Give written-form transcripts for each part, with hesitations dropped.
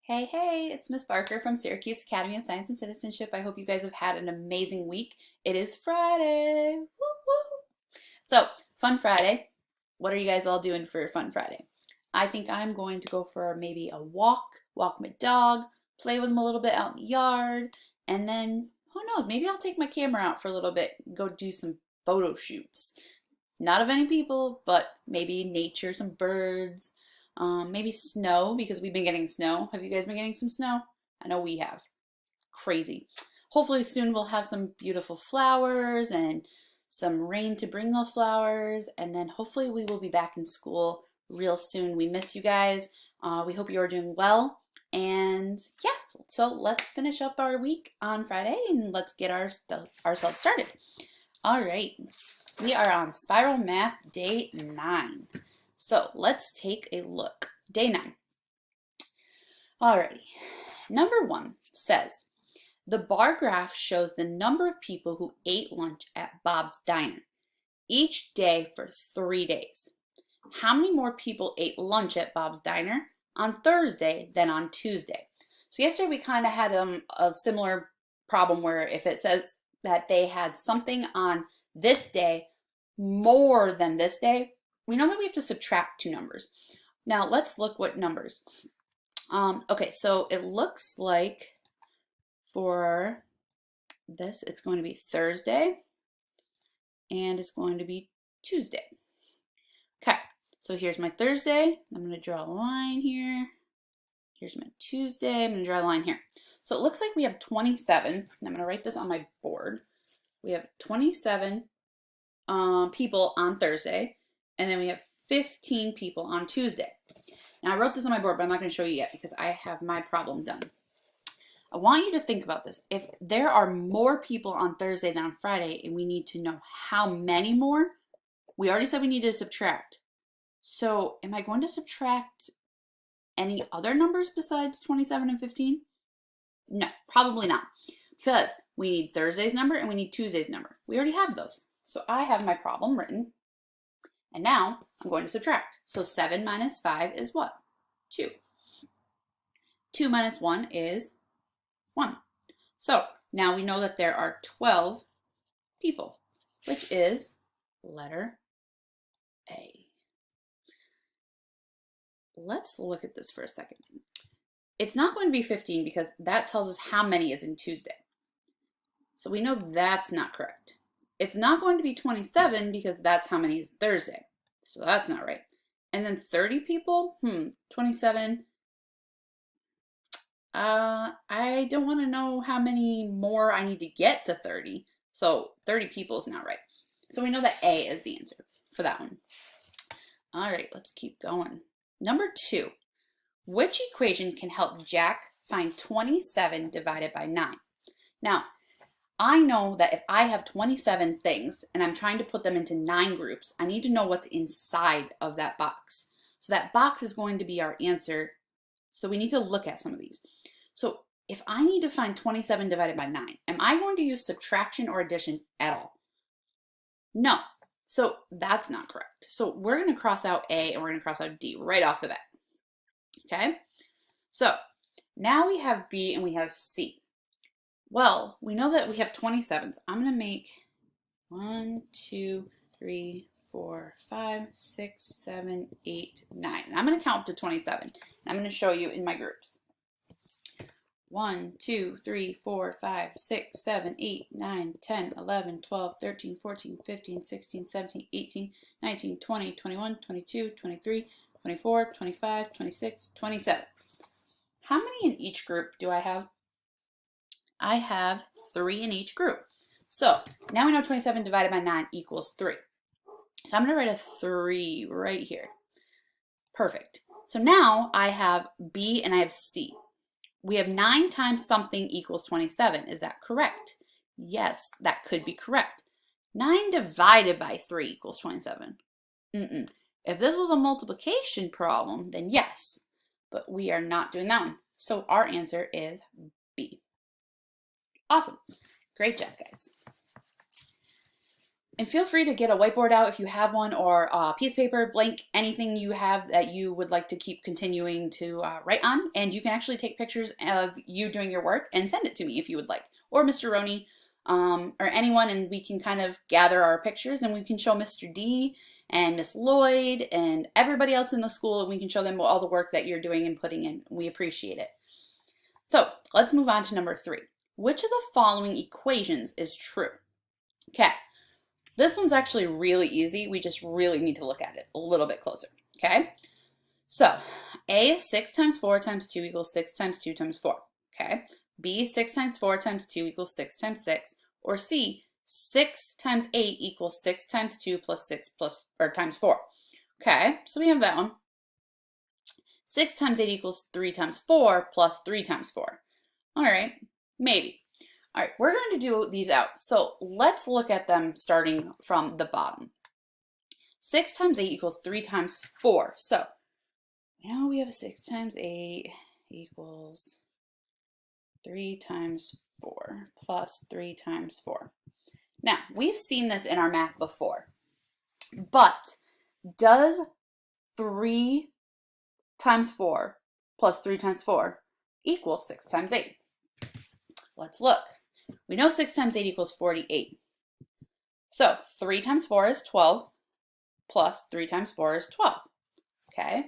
Hey, hey, it's Miss Barker from Syracuse Academy of Science and Citizenship. I hope you guys have had an amazing week. It is Friday. Woo woo. So, Fun Friday. What are you guys all doing for Fun Friday? I think I'm going to go for maybe a walk my dog, play with him a little bit out in the yard, and then who knows, maybe I'll take my camera out for a little bit and go do some photo shoots. Not of any people, but maybe nature, some birds, maybe snow because we've been getting snow. Have you guys been getting some snow? I know we have. Crazy. Hopefully soon we'll have some beautiful flowers and some rain to bring those flowers, and then hopefully we will be back in school real soon. We miss you guys. We hope you are doing well. And yeah, so let's finish up our week on Friday and let's get ourselves started. All right, we are on Spiral Math Day 9. So let's take a look. Day 9. Alrighty, number 1 says, the bar graph shows the number of people who ate lunch at Bob's Diner each day for 3 days. How many more people ate lunch at Bob's Diner on Thursday than on Tuesday? So yesterday we kind of had a similar problem where if it says that they had something on this day more than this day, we know that we have to subtract 2 numbers. Now let's look what numbers. Okay, so it looks like for this, it's going to be Thursday and it's going to be Tuesday. Okay, so here's my Thursday. I'm going to draw a line here. Here's my Tuesday. I'm going to draw a line here. So it looks like we have 27. And I'm going to write this on my board. We have 27 people on Thursday, and then we have 15 people on Tuesday. Now I wrote this on my board, but I'm not going to show you yet because I have my problem done. I want you to think about this. If there are more people on Thursday than on Friday, and we need to know how many more, we already said we need to subtract. So am I going to subtract any other numbers besides 27 and 15? No, probably not, because we need Thursday's number and we need Tuesday's number. We already have those. So I have my problem written, and now I'm going to subtract. So 7 minus 5 is what? 2. 2 minus 1 is 1. So now we know that there are 12 people, which is letter A. Let's look at this for a second. It's not going to be 15 because that tells us how many is in Tuesday. So we know that's not correct. It's not going to be 27 because that's how many is Thursday. So that's not right. And then 30 people? 27. I don't want to know how many more I need to get to 30. So 30 people is not right. So we know that A is the answer for that one. All right, let's keep going. Number 2. Which equation can help Jack find 27 divided by 9? Now, I know that if I have 27 things and I'm trying to put them into 9 groups, I need to know what's inside of that box. So that box is going to be our answer. So we need to look at some of these. So if I need to find 27 divided by 9, am I going to use subtraction or addition at all? No. So that's not correct. So we're going to cross out A and we're going to cross out D right off the bat. Okay? So now we have B and we have C. Well, we know that we have 27s. I'm going to make 1, 2, 3, 4, 5, 6, 7, 8, 9. And I'm going to count to 27. And I'm going to show you in my groups. 1, 2, 3, 4, 5, 6, 7, 8, 9, 10, 11, 12, 13, 14, 15, 16, 17, 18, 19, 20, 21, 22, 23, 24, 25, 26, 27. How many in each group do I have? I have 3 in each group. So now we know 27 divided by 9 equals 3. So I'm going to write a 3 right here. Perfect. So now I have B and I have C. We have 9 times something equals 27. Is that correct? Yes, that could be correct. 9 divided by 3 equals 27. If this was a multiplication problem, then yes. But we are not doing that one. So our answer is B. Awesome. Great job, guys. And feel free to get a whiteboard out if you have one, or a piece of paper, blank, anything you have that you would like to keep continuing to write on. And you can actually take pictures of you doing your work and send it to me if you would like, or Mr. Roney, or anyone, and we can kind of gather our pictures and we can show Mr. D and Miss Lloyd and everybody else in the school, and we can show them all the work that you're doing and putting in. We appreciate it. So let's move on to number 3. Which of the following equations is true? Okay. This one's actually really easy. We just really need to look at it a little bit closer, okay? So, A is 6 times 4 times 2 equals 6 times 2 times 4, okay? B is 6 times 4 times 2 equals 6 times 6, or C, 6 times 8 equals 6 times 2 plus 6 plus, or times 4. Okay, so we have that one. 6 times 8 equals 3 times 4 plus 3 times 4. All right, maybe. All right, we're going to do these out. So let's look at them starting from the bottom. 6 times 8 equals 3 times 4. So now we have 6 times 8 equals 3 times 4 plus 3 times 4. Now, we've seen this in our math before, but does 3 times 4 plus 3 times 4 equal 6 times 8? Let's look. We know 6 times 8 equals 48. So 3 times 4 is 12, plus 3 times 4 is 12. Okay?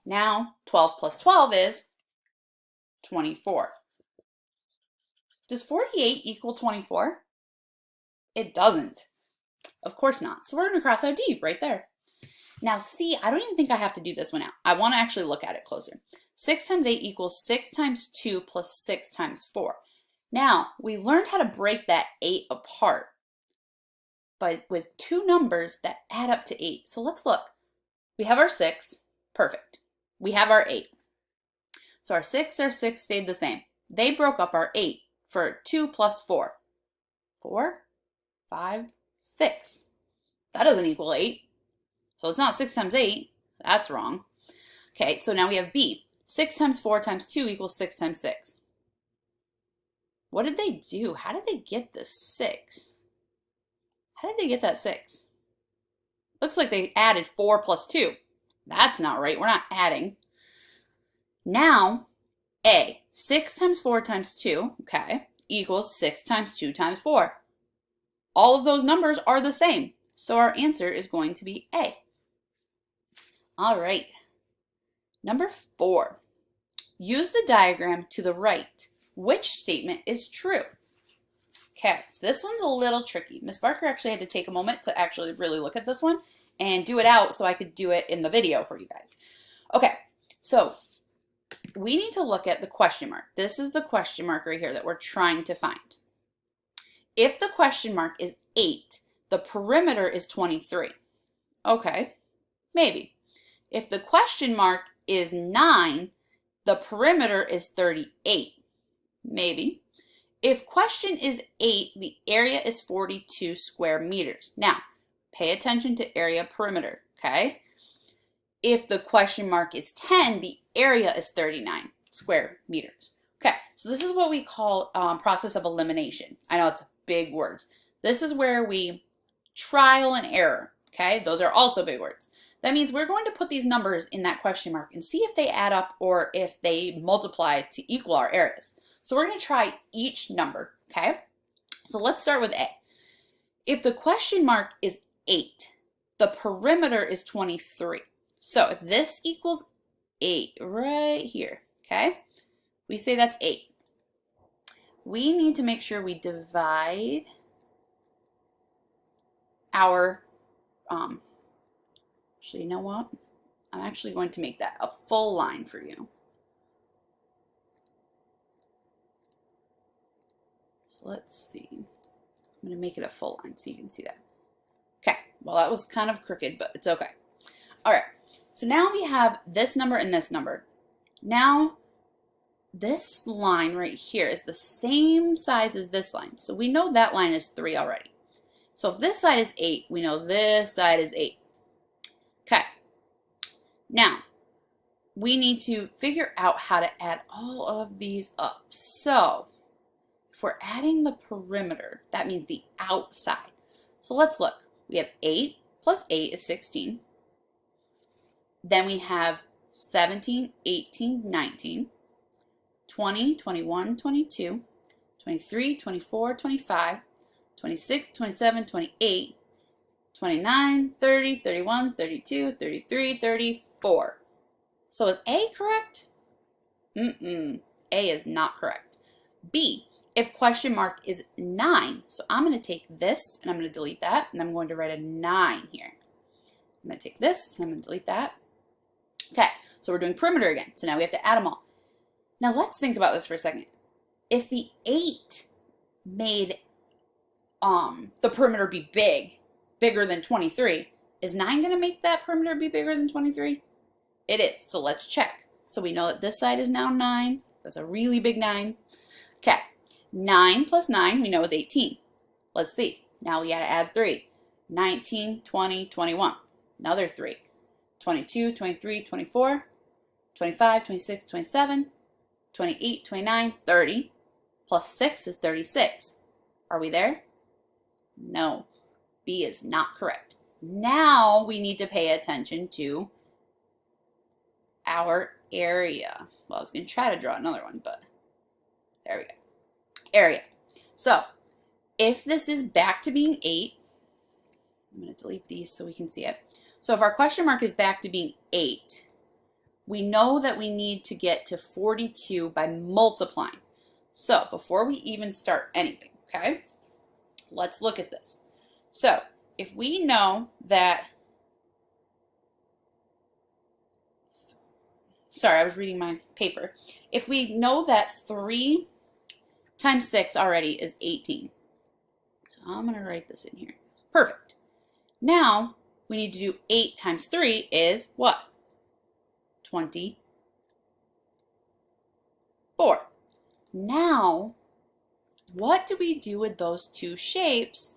Now 12 plus 12 is 24. Does 48 equal 24? It doesn't. Of course not. So we're going to cross out D right there. Now C, I don't even think I have to do this one out. I want to actually look at it closer. 6 times 8 equals 6 times 2 plus 6 times 4. Now, we learned how to break that 8 apart with two numbers that add up to 8. So let's look. We have our 6. Perfect. We have our 8. So our 6 stayed the same. They broke up our 8 for 2 plus 4. 4, 5, 6. That doesn't equal 8. So it's not 6 times 8. That's wrong. Okay, so now we have B. 6 times 4 times 2 equals 6 times 6. What did they do? How did they get the 6? How did they get that 6? Looks like they added 4 plus 2. That's not right. We're not adding. Now, A. 6 times 4 times 2, okay, equals 6 times 2 times 4. All of those numbers are the same. So our answer is going to be A. All right. Number 4. Use the diagram to the right. Which statement is true? Okay, so this one's a little tricky. Miss Barker actually had to take a moment to actually really look at this one and do it out so I could do it in the video for you guys. Okay, so we need to look at the question mark. This is the question mark right here that we're trying to find. If the question mark is 8, the perimeter is 23. Okay, maybe. If the question mark is 9, the perimeter is 38. Maybe. If question is 8, the area is 42 square meters. Now, pay attention to area perimeter, okay? If the question mark is 10, the area is 39 square meters. Okay, so this is what we call process of elimination. I know it's big words. This is where we trial and error, okay? Those are also big words. That means we're going to put these numbers in that question mark and see if they add up or if they multiply to equal our areas. So we're going to try each number, okay? So let's start with A. If the question mark is 8, the perimeter is 23. So if this equals 8 right here, okay? We say that's 8. We need to make sure we divide our, actually, you know what? I'm actually going to make that a full line for you. Let's see. I'm going to make it a full line so you can see that. Okay, well that was kind of crooked, but it's okay. All right, so now we have this number and this number. Now, this line right here is the same size as this line. So we know that line is 3 already. So if this side is 8, we know this side is 8. Okay, now we need to figure out how to add all of these up. So if we're adding the perimeter, that means the outside. So let's look. We have 8 plus 8 is 16. Then we have 17, 18, 19, 20, 21, 22, 23, 24, 25, 26, 27, 28, 29, 30, 31, 32, 33, 34. So is A correct? A is not correct. B, if question mark is 9, so I'm going to take this and I'm going to delete that, and I'm going to write a 9 here. I'm going to take this and I'm going to delete that. Okay, so we're doing perimeter again. So now we have to add them all. Now let's think about this for a second. If the 8 made the perimeter be bigger than 23, is 9 going to make that perimeter be bigger than 23? It is, so let's check. So we know that this side is now 9. That's a really big 9. Okay, 9 plus 9 we know is 18. Let's see. Now we got to add 3. 19, 20, 21. Another 3. 22, 23, 24, 25, 26, 27, 28, 29, 30. Plus 6 is 36. Are we there? No. B is not correct. Now we need to pay attention to our area. Well, I was going to try to draw another one, but there we go. Area. So if this is back to being 8, I'm going to delete these so we can see it. So if our question mark is back to being 8, we know that we need to get to 42 by multiplying. So before we even start anything, okay, let's look at this. So if we know that, sorry, I was reading my paper. If we know that 3 times 6 already is 18. So I'm going to write this in here. Perfect. Now we need to do 8 times 3 is what? 24. Now, what do we do with those two shapes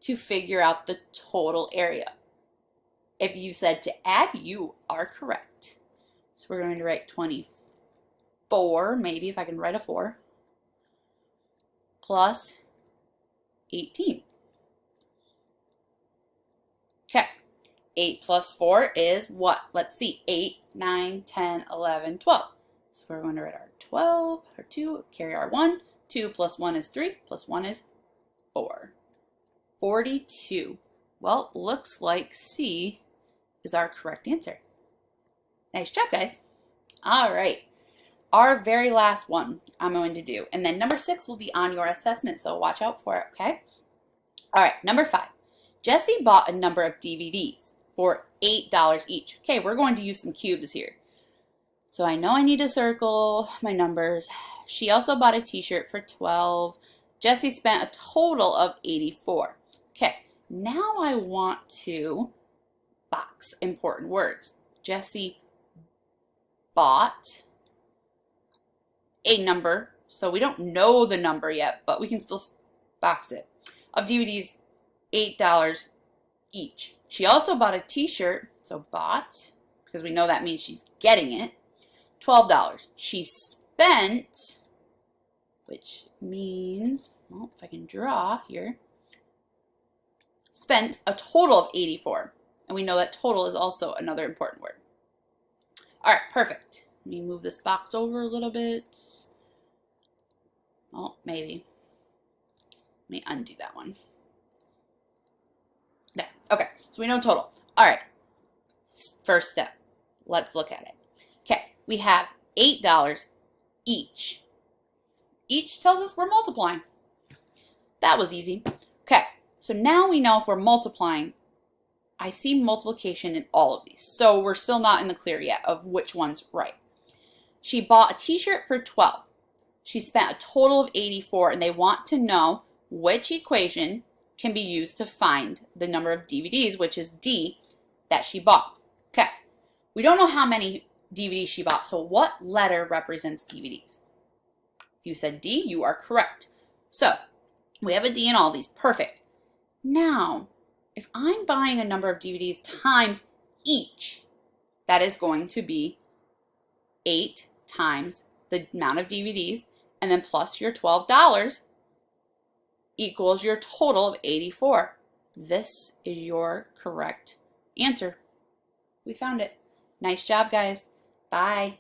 to figure out the total area? If you said to add, you are correct. So we're going to write 24, maybe if I can write a 4, plus 18. Okay, 8 plus 4 is what? Let's see, 8, 9, 10, 11, 12. So we're going to write our 12, our 2, carry our 1. 2 plus 1 is 3, plus 1 is 4. 42. Well, looks like C is our correct answer. Nice job, guys. All right, our very last one I'm going to do. And then number 6 will be on your assessment, so watch out for it, okay? All right, number 5. Jessie bought a number of DVDs for $8 each. Okay, we're going to use some cubes here. So I know I need to circle my numbers. She also bought a t-shirt for $12. Jessie spent a total of $84. Okay, now I want to box important words. Jessie bought a number, so we don't know the number yet, but we can still box it, of DVDs, $8 each. She also bought a t-shirt, so bought, because we know that means she's getting it, $12. She spent, which means, well, if I can draw here, spent a total of $84. And we know that total is also another important word. All right, perfect. Let me move this box over a little bit. Oh, maybe. Let me undo that one. There. Okay, so we know total. All right, first step. Let's look at it. Okay, we have $8 each. Each tells us we're multiplying. That was easy. Okay, so now we know if we're multiplying, I see multiplication in all of these. So we're still not in the clear yet of which one's right. She bought a t-shirt for $12. She spent a total of $84, and they want to know which equation can be used to find the number of DVDs, which is D, that she bought. Okay, we don't know how many DVDs she bought, so what letter represents DVDs? You said D, you are correct. So we have a D in all these, perfect. Now, if I'm buying a number of DVDs times each, that is going to be 8 times the amount of DVDs, and then plus your $12 equals your total of $84. This is your correct answer. We found it. Nice job, guys. Bye.